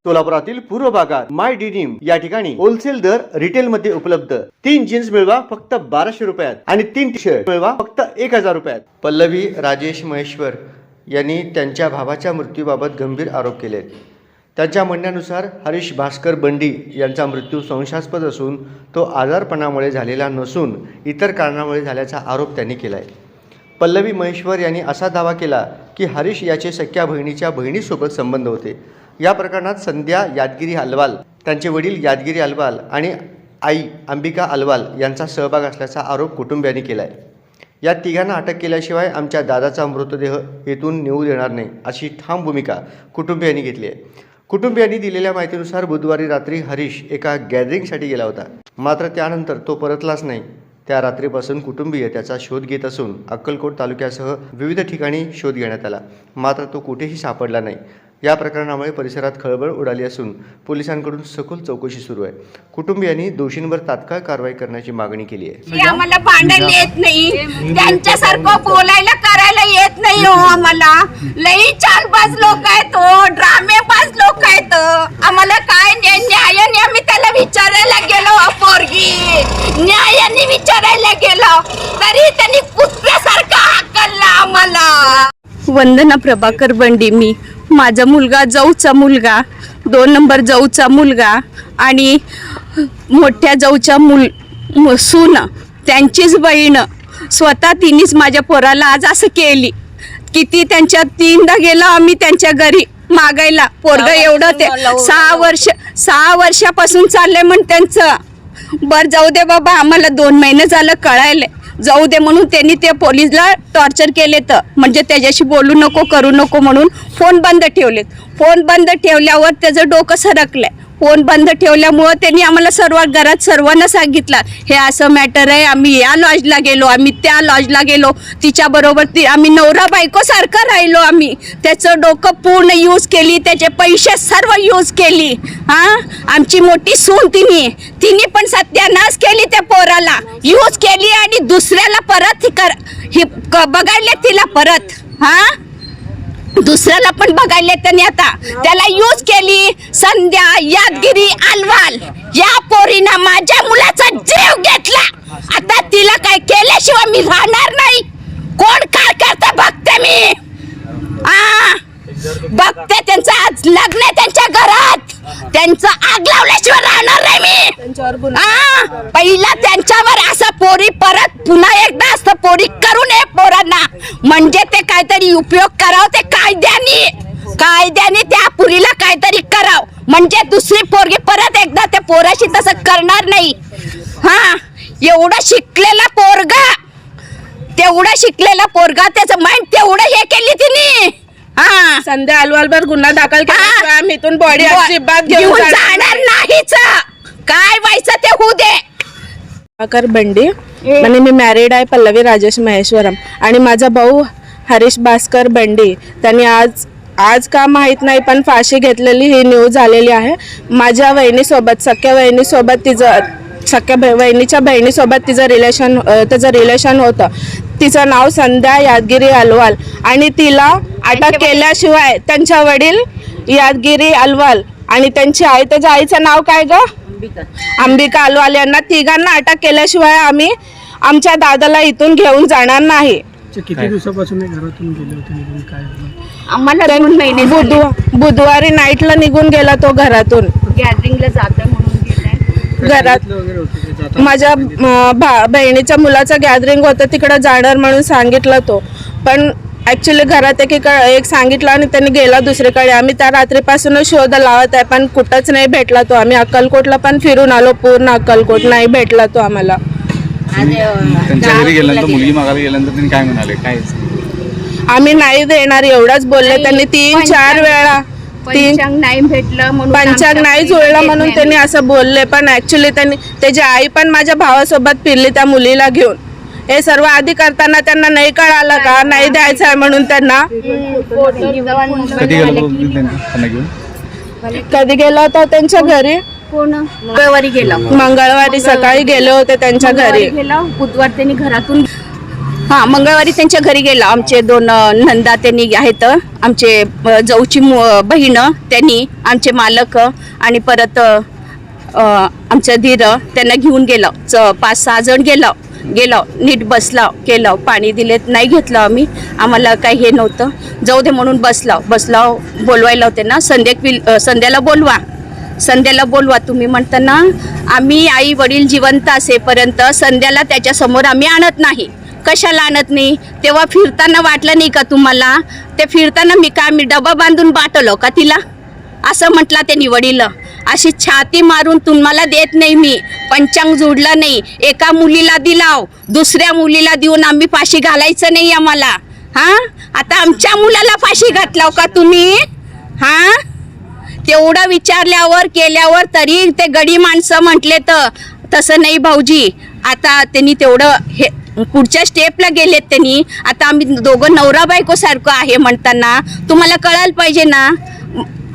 सोलापुरातील पूर्व भागात माय डिनिम या ठिकाणी होलसेल दर रिटेल मध्ये उपलब्ध। 3 जीन्स मिळवा फक्त 1200 रुपयात आणि 3 टी शर्ट मिळवा फक्त 1000 रुपयात। पल्लवी राजेश महेश्वर यांनी त्यांच्या भावाच्या मृत्यूबाबत गंभीर आरोप केले। त्यांच्या म्हणण्यानुसार हरीश भास्कर बंडी यांचा मृत्यू संशयास्पद असून तो आजारपणामुळे झालेला नसून इतर कारणामुळे झाल्याचा आरोप त्यांनी केलाय। पल्लवी महेश्वर यांनी असा दावा केला की हरीश याचे सख्या बहिणीच्या बहिणीसोबत संबंध होते। या प्रकरणात संध्या यादगिरी अलवाल, त्यांचे वडील यादगिरी अलवाल आणि आई अंबिका अलवाल यांचा सहभाग असल्याचा आरोप कुटुंबियांनी केला आहे। या तिघांना अटक केल्याशिवाय आमच्या दादाचा मृतदेह येथून नेऊ देणार नाही अशी ठाम भूमिका कुटुंबियांनी घेतली आहे। कुटुंबियांनी दिलेल्या माहितीनुसार बुधवारी रात्री हरीश एका गॅदरिंगसाठी गेला होता, मात्र त्यानंतर तो परतलाच नाही। त्या रात्रीपासून कुटुंबीय त्याचा शोध घेत असून अक्कलकोट तालुक्यासह विविध ठिकाणी शोध घेण्यात आला, मात्र तो कुठेही सापडला नाही। या प्रकरणामुळे परिसरात खळबळ उडाली असून पोलिसांकडून सखोल चौकशी सुरू आहे। कुटुंबियांनी दोषींवर तात्काळ कारवाई करण्याची मागणी केली आहे। आम्हाला भांडायला येत नाही, त्यांच्यासारखं बोलायला करायला येत नाही हो आम्हाला। लई चालबाज लोक आहेत हो, ड्रामेबाज लोक आहेत। आम्हाला काय न्यायाने आम्ही त्याला विचारायला गेलो, पोरगी न्यायाने विचारायला गेलो तरी त्यांनी कुत्र्यासारखा हाकलला आम्हाला। वंदना प्रभाकर बंडी, मी माझा मुलगा जाऊचा मुलगा, 2 नंबर जाऊचा मुलगा आणि मोठ्या जाऊच्या सून, त्यांचीच बहीण स्वतः तिनेच माझ्या पोराला आज असं केली। किती त्यांच्या 3दा गेलो आम्ही त्यांच्या घरी मागायला। पोरग एवढं ते 6 वर्षापासून चाललंय म्हण त्यांचं। बरं जाऊ दे बाबा, आम्हाला 2 महिने झालं कळायले, जाऊ दे म्हणून त्यांनी ते पोलीसला टॉर्चर केले, तर म्हणजे त्याच्याशी बोलू नको करू नको म्हणून फोन बंद ठेवलेत। फोन बंद ठेवल्यावर त्याचं डोकं सरकलंय। फोन बंद ठेवल्यामुळं त्यांनी आम्हाला घरात सर्वांना सांगितलं हे असं मॅटर आहे, आम्ही या लॉजला गेलो, आम्ही त्या लॉजला गेलो, तिच्याबरोबर आम्ही नवरा बायको सारखं राहिलो। आम्ही त्याचं डोकं पूर्ण यूज केली, त्याचे पैसे सर्व यूज केली। आमची मोठी सून तिने पण सत्यानाश केली, त्या पोराला यूज केली आणि दुसऱ्याला परत बघायले तिला परत दुसऱ्याला पण बघायले त्यांनी आता त्याला यूज केली। संध्या यादगिरी अलवाल या पोरीनं माझ्या मुलाचा जीव घेतला। आता तिला काय केल्याशिवाय मी राहणार नाही। कोण काय करते बघते मी, बघते त्यांचं आज लग्न आहे त्यांच्या घरात, त्यांचं आग लावल्याशिवाय राहणार नाही मी। पहिला त्यांच्यावर असं पोरी परत पुन्हा एकदा असं पोरी करू नये पोरांना, म्हणजे ते काहीतरी उपयोग करावं ते कायद्याने त्या पुरीला काहीतरी करावं, म्हणजे दुसरी पोरगी परत एकदा त्या पोराशी तसं करणार नाही। एवढा शिकलेला पोरगा त्याचं माइंड तेवढं हे केली तिने। संध्या अलवालवर गुन्हा दाखल केला, आम्ही इथून बॉडी अजिबात घेऊन जाणार नाहीच, काय व्हायचं ते होऊ दे। प्रभाकर बंडी म्हणजे मी मॅरिड आहे, पल्लवी राजेश महेश्वरम, आणि माझा भाऊ हरीश भास्कर बंडी त्यांनी आज का माहीत नाही पण फाशी घेतलेली ही न्यूज आलेली आहे। माझ्या वहिनीसोबत सख्या वहिनीच्या बहिणीसोबत त्याचं रिलेशन होतं। तिचं नाव संध्या यादगिरी अलवाल आणि तिला अटक केल्याशिवाय त्यांच्या वडील यादगिरी अलवाल आणि त्यांची आई, त्याच्या आईचं नाव काय ग, अंबिका अलवाल, यांना तिघांना अटक केल्याशिवाय आम्ही आमच्या दादाला इथून घेऊन जाणार नाही। किती दिवसापासून घरातून गेले होते, निघून काय आम्हाला 2 महिने बुधवारी नाईटला निघून गेला तो घरातून, गॅदरिंगला जातोय म्हणून गेलाय। घरात माझ्या बहिणीच्या मुलाचं गॅदरिंग होतं, तिकडे जाणार म्हणून सांगितलं तो, पण ॲक्च्युली घरात एक सांगितलं आणि त्यांनी गेला दुसरीकडे। आम्ही त्या रात्रीपासूनच शोध लावत आहे पण कुठंच नाही भेटला तो। आम्ही अक्कलकोटला पण फिरून आलो, पूर्ण अक्कलकोट, नाही भेटला तो आम्हाला। त्यांच्या घरी गेल्यानंतर मुलगी मागायला गेल्यानंतर त्यांनी काय म्हणाले, काय आम्ही नाही देणार एवढंच बोलले त्यांनी। 3-4 वेळा नाही भेटलं म्हणून पंचांग नाही जुळलं म्हणून त्यांनी असं बोलले, पण ऍक्च्युली त्यांनी त्याची आई पण माझ्या भावासोबत फिरली त्या मुलीला घेऊन। हे सर्व आधी करताना त्यांना नाही कळालं का नाही द्यायचं आहे म्हणून त्यांना। कधी गेला होता त्यांच्या घरी, मंगळवारी गेला, मंगळवारी सकाळी गेले होते त्यांच्या घरी। बुधवार त्यांनी घरातून हां, मंगळवारी त्यांच्या घरी गेलो. आमचे 2 नंदा त्यांनी आहेत, आमचे जाऊची बहीण त्यांनी, आमचे मालक आणि परत आमचं धीर त्यांना घेऊन गेलो. 5-6 जण गेलो नीट बसला केलं, पाणी दिलेत नाही घेतलं आम्ही, आम्हाला काही हे नव्हतं. जाऊ दे म्हणून बसला बोलवायला होते ना, संध्याला बोलवा तुम्ही म्हणताना आम्ही आई वडील जिवंत असेपर्यंत संध्याला त्याच्यासमोर आम्ही आणत नाही. कशाला आणत नाही? तेव्हा फिरताना वाटलं नाही का तुम्हाला? ते फिरताना मी डबा बांधून बाटलो का तिला? असं म्हटला त्यांनी वडील. अशी छाती मारून तुम्हाला देत नाही मी, पंचांग जोडलं नाही. एका मुलीला दिलाव, दुसऱ्या मुलीला देऊन आम्ही फाशी घालायचं नाही आम्हाला. हां, आता आमच्या मुलाला फाशी घातलाव का तुम्ही? हां, तेवढं विचारल्यावर केल्यावर तरी ते गडी माणसं म्हटले तर तसं नाही भाऊजी. आता त्यांनी तेवढं हे पुढच्या स्टेपला गेलेत त्यांनी. आता आम्ही दोघं नवरा बायको सारखं आहे म्हणताना तुम्हाला कळायला पाहिजे ना.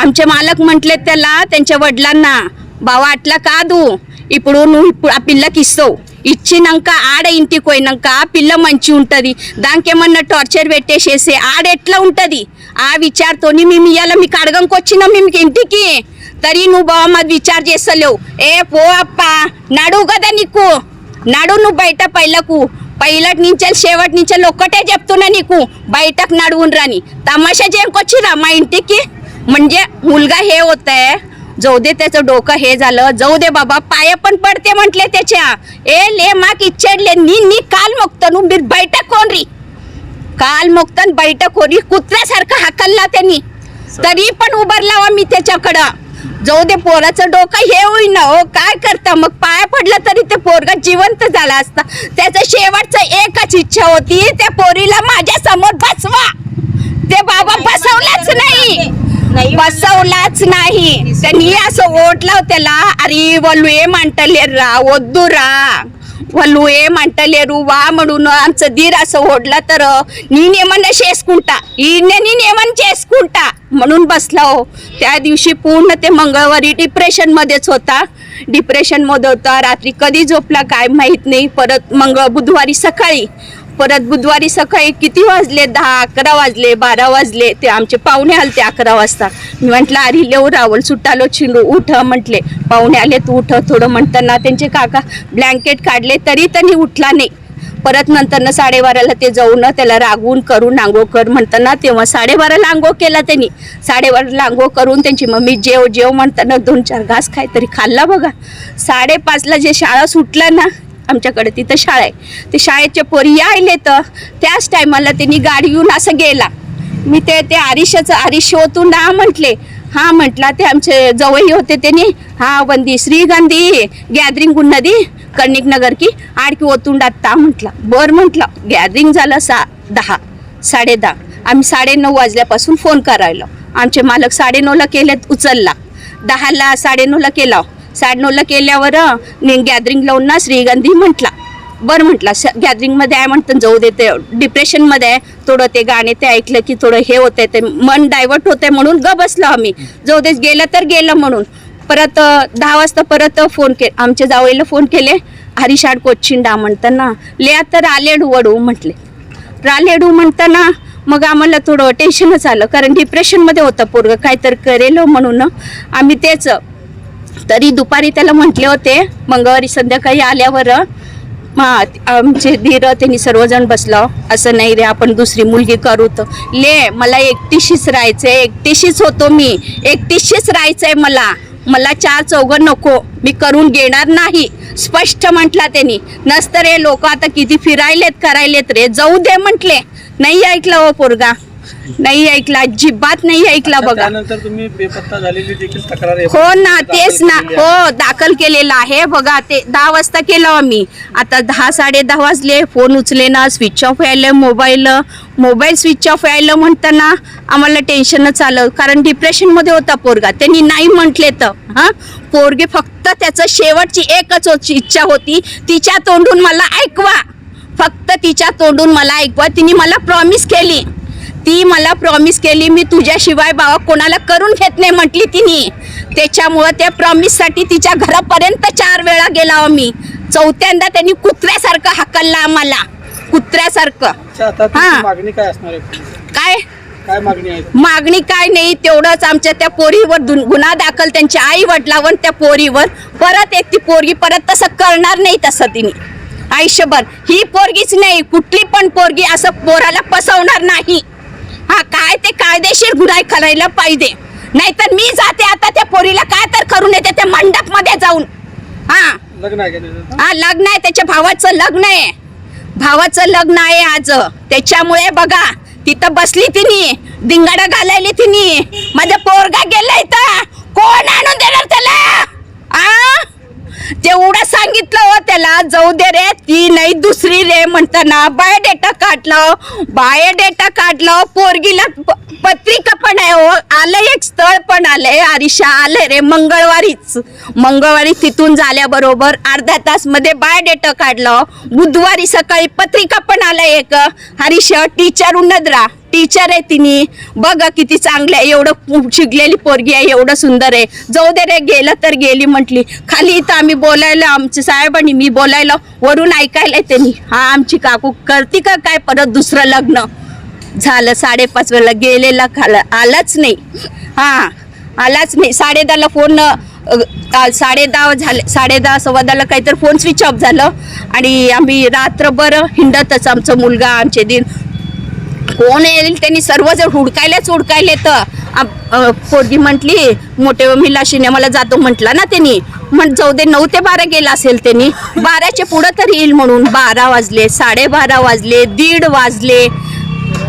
आमचे मालक म्हटले त्याला, त्यांच्या वडिलांना, బావ అట్లా కాదు, ఇప్పుడు నువ్వు ఆ పిల్లకి ఇస్తావు, ఇచ్చినాక ఆడ ఇంటికి పోయినాక ఆ పిల్ల మంచి ఉంటుంది, దానికి ఏమన్నా టార్చర్ పెట్టేసేసి ఆడ ఎట్లా ఉంటుంది ఆ విచారతోని మేము ఇవాళ మీకు అడగంకి వచ్చినాం మేము ఇంటికి. తరి నువ్వు బావ మాది విచార చేస్తలేవు. ఏ పో అప్ప, నడువు కదా నీకు, నడు నువ్వు బయట పైలట్ నుంచి शेवट నుంచి ఒక్కటే చెప్తున్నా నీకు, బయటకు నడువుन राणी. तमाशा जेंకొచ్చిరా మా ఇంటికి? म्हणजे मुलगा हे होत आहे, जाऊ दे त्याचं डोकं हे झालं, जाऊ दे बाबा, पाय पण पडते म्हटले त्याच्या. ए ले माक इच्छेडले नी काल मोक्तन बीर बैठक कोणरी, काल मोक्तन बैठक कोणी कुत्र्यासारखं हाकलला त्यांनी, तरी पण उभारला मी त्याच्याकडं. जाऊ दे, पोराचं डोकं हे होईना हो, काय करता मग? पाय पडलं तरी ते पोरगा जिवंत झाला असता. त्याचं शेवटचं एकच इच्छा होती, त्या पोरीला माझ्या समोर बसवा. ते बाबा बसवलाच नाही. त्यांनी असं ओढलं त्याला. अरे वलू ए मांटलेरा ओद्दूरा, वलू ए मांटलेरू वा म्हणून आमचं धीर असं ओढलं तर नी नेमन शेसकुंटा नी नेमन चेसकुंटा म्हणून बसला हो. त्या दिवशी पूर्ण ते मंगळवारी डिप्रेशनमध्येच होता. रात्री कधी झोपला काय माहीत नाही. परत बुधवारी सकाळी किती वाजले? 10-11 वाजले, 12 वाजले. ते आमचे पाहुणे आले ते 11 वाजता. मी म्हटलं अरे लेव रावल सुट्टालो चिंडू, उठ म्हटले. पाहुणे आले तू उठ थोडं म्हणताना त्यांचे काका ब्लँकेट काढले तरी त्यांनी उठला नाही. परत नंतर 12:30ला ते जाऊन त्याला रागवून करून आंघोळ कर म्हणताना, तेव्हा 12:30ला आंघोळ केला त्यांनी. 12:30ला आंघोळ करून त्यांची मम्मी जेव म्हणताना 2-4 घास काहीतरी खाल्ला बघा. 5:30ला जे शाळा सुटलं ना, आमच्याकडे तिथं शाळा आहे, ते शाळेचे पोरी यायले तर त्याच टायमाला त्यांनी गाडी घेऊन असं गेला. मी ते आरिश होतून ना म्हटले. हां म्हटला, ते आमचे जवळही होते त्यांनी. हां वंदी श्रीगंधी गॅदरिंग उन्नदी कर्णिक नगर की आडकी ओतून डाकता म्हटला. बरं म्हटलं. गॅदरिंग झालं 10 10:30. आम्ही 9:30 वाजल्यापासून फोन करायला. आमचे मालक 9:30ला केलेत, उचलला. 10ला 9:30ला केला. 9:30ला केल्यावर गॅदरिंग लावून ना श्रीगंधी म्हटला. बरं म्हटलं, गॅदरिंगमध्ये आहे म्हणतं जाऊ देते, डिप्रेशनमध्ये आहे थोडं, ते गाणे ते ऐकलं की थोडं हे होतंय, ते मन डायवर्ट होतंय म्हणून बसलो आम्ही. जाऊ देच, गेलं तर गेलं म्हणून. परत 10 वाजता परत फोन आमच्या जावईला फोन केले. हरिशाड कोचिंडा म्हणताना ले आता रालेडू वडू म्हटले. रालेडू म्हणताना मग आम्हाला थोडं टेन्शनच आलं, कारण डिप्रेशनमध्ये होतं पोरगं, काहीतरी करेल म्हणून आम्ही तेच. तरी दुपारी त्याला म्हटले होते, मंगळवारी संध्याकाळी आल्यावर आमचे धीर त्यांनी सर्वजण बसलो. असं नाही रे, आपण दुसरी मुलगी करू तर. ले मला एकटीशीच राहायचंय, एकटीशीच होतो मी, एकटीशीच राहायचंय मला 4 चौघं नको, मी करून घेणार नाही, स्पष्ट म्हटला त्यांनी. नसतं रे, लोक आता किती फिरायलेत करायलेत रे, जाऊ दे म्हटले. नाही ऐकलं हो पोरगा, नाही ऐकला, अजिबात नाही ऐकला बघा. त्यानंतर तुम्ही बेपत्ता झालेली देखील तक्रार हो ना, तेच ना, हो दाखल केलेला आहे बघा. ते 10 वाजता केलं आम्ही. आता 10 10:30 वाजले, फोन उचले ना, स्विच ऑफ यायलं मोबाईल स्विच ऑफ यायलं म्हणताना आम्हाला टेन्शनच आलं, कारण डिप्रेशनमध्ये होता पोरगा. त्यांनी नाही म्हटले तर पोरगे फक्त त्याचं शेवटची एकच इच्छा होती, तिच्या तोंडून मला ऐकवा, फक्त तिच्या तोंडून मला ऐकवा. तिने मला प्रॉमिस केली, मी तुझ्याशिवाय बाबा कोणाला करून घेत नाही म्हटली तिने. त्याच्यामुळं त्या प्रॉमिससाठी तिच्या घरापर्यंत 4 वेळा गेला आम्ही. 4थ्यांदा त्यांनी कुत्र्यासारखं हाकलला आम्हाला. कुत्र्यासारखं. अच्छा, आता तुमची हा. मागणी काय असणार आहे? काय काय मागणी आहे? मागणी काय नाही, तेवढंच आमच्या त्या पोरीवर गुन्हा दाखल त्यांच्या आई वडिलांवर, त्या पोरीवर. परत एक ती पोरगी परत तसं करणार नाही, तसं तिने आयुष्यभर. ही पोरगीच नाही, कुठली पण पोरगी असं पोराला फसवणार नाही. हा, काय ते कायदेशीर गुन्हा करायला पाहिजे. नाहीतर मी जाते आता त्या पोरीला काय तर करून येते त्या मंडप मध्ये जाऊन. हा लग्न आहे का त्याचं? हा, लग्न आहे, त्याच्या भावाचं लग्न आहे. भावाचं लग्न आहे आज. त्याच्यामुळे बघा तिथं बसली तिने, धिंगाडा घालायली तिने. माझा पोरगा गेलाय तर कोण आणून देणार त्याला? आ, तेवढं सांगितलं हो त्याला, जाऊ दे रे, ती नाही दुसरी रे म्हणताना बायोडेटा काढलं. पोरगीला पत्रिका पण आहे हो, आलंय एक स्थळ पण आलंय, आरिशा आलंय रे मंगळवारी तिथून झाल्याबरोबर अर्धा तास मध्ये बायोडेटा काढलं. बुधवारी सकाळी पत्रिका पण आलंय एक. हरीशा टीचर उन्नद्रा टीचर आहे तिने. बघा किती चांगलं आहे, एवढं शिकलेली पोरगी आहे, एवढं सुंदर आहे. जाऊ दे रे, गेलं तर गेली म्हटली. खाली इथं आम्ही बोलायला, आमच्या साहेबांनी मी बोलायला, वरून ऐकायला त्यांनी, हा आमची काकू करती का काय परत दुसरं लग्न. झालं 5:30 वेळेला गेलेला, आलाच नाही. हा, आलाच नाही. 10:30ला फोन, 10:30 झाले, 10:30 11:15ला काहीतरी फोन स्विच ऑफ झालं. आणि आम्ही रात्रभर हिंडतच, आमचा मुलगा, आमचे दिन कोण येईल त्यांनी सर्वजण हुडकायले तर पोरगी म्हटली, मोठे मिलाशीने मला जातो म्हटला ना त्यांनी. जाऊ दे, 9 ते 12 गेला असेल त्यांनी. 12च्या पुढं तर येईल म्हणून 12 वाजले, 12:30 वाजले, 1:30 वाजले,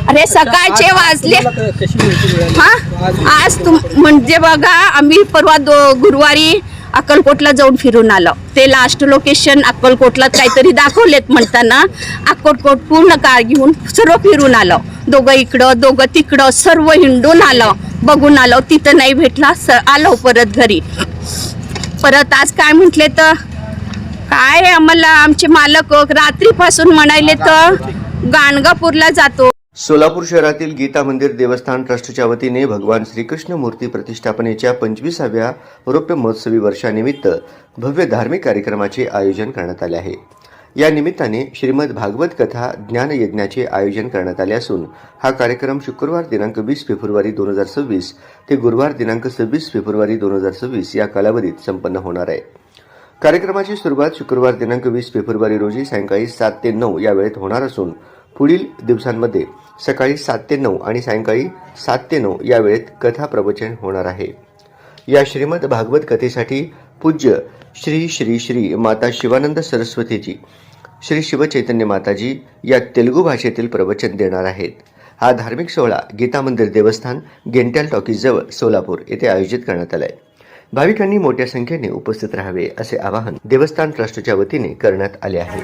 अरे सकाळचे वाजले. कशी माहिती मिळाली? हा, आज म्हणजे बघा, आम्ही परवा गुरुवारी अक्कलकोटला जाऊन फिरून आलो. ते लास्ट लोकेशन अक्कलकोटला काहीतरी दाखवलेत म्हणताना अक्कलकोट पूर्ण कार घेऊन सर्व फिरून आलो. दोघं इकडं दोघं तिकडं सर्व हिंडून आलो, बघून आलो. तिथं नाही भेटला, आलो परत घरी. परत आज काय म्हटले तर काय, आम्हाला आमचे मालक रात्रीपासून म्हणाले तर गाणगापूरला जातो. सोलापूर शहरातील गीता मंदिर देवस्थान ट्रस्टच्या वतीने भगवान श्रीकृष्ण मूर्ती प्रतिष्ठापनेच्या 25व्या रौप्य महोत्सवी वर्षानिमित्त भव्य धार्मिक कार्यक्रमाचे आयोजन करण्यात आले आहे. या निमित्ताने श्रीमद भागवत कथा ज्ञान यज्ञाचे आयोजन करण्यात आले असून हा कार्यक्रम शुक्रवार दिनांक 20 फेब्रुवारी 2026 ते गुरुवार दिनांक 26 फेब्रुवारी 2026 या कालावधीत संपन्न होणार आहे. कार्यक्रमाची सुरुवात शुक्रवार दिनांक 20 फेब्रुवारी रोजी सायंकाळी 7 ते 9 या वेळेत होणार असून पुढील दिवसांमध्ये सकाळी 7 ते 9 आणि सायंकाळी 7 ते 9 या वेळेत कथा प्रवचन होणार आहे. या श्रीमद भागवत कथेसाठी पूज्य श्री श्री श्री माता शिवानंद सरस्वतीजी, श्री शिवचैतन्य माताजी या तेलुगू भाषेतील प्रवचन देणार आहेत. हा धार्मिक सोहळा गीता मंदिर देवस्थान, गेंट्याल टॉकीजवळ सोलापूर येथे आयोजित करण्यात आला आहे. भाविकांनी मोठ्या संख्येने उपस्थित राहावे असे आवाहन देवस्थान ट्रस्टच्या वतीने करण्यात आले आहे.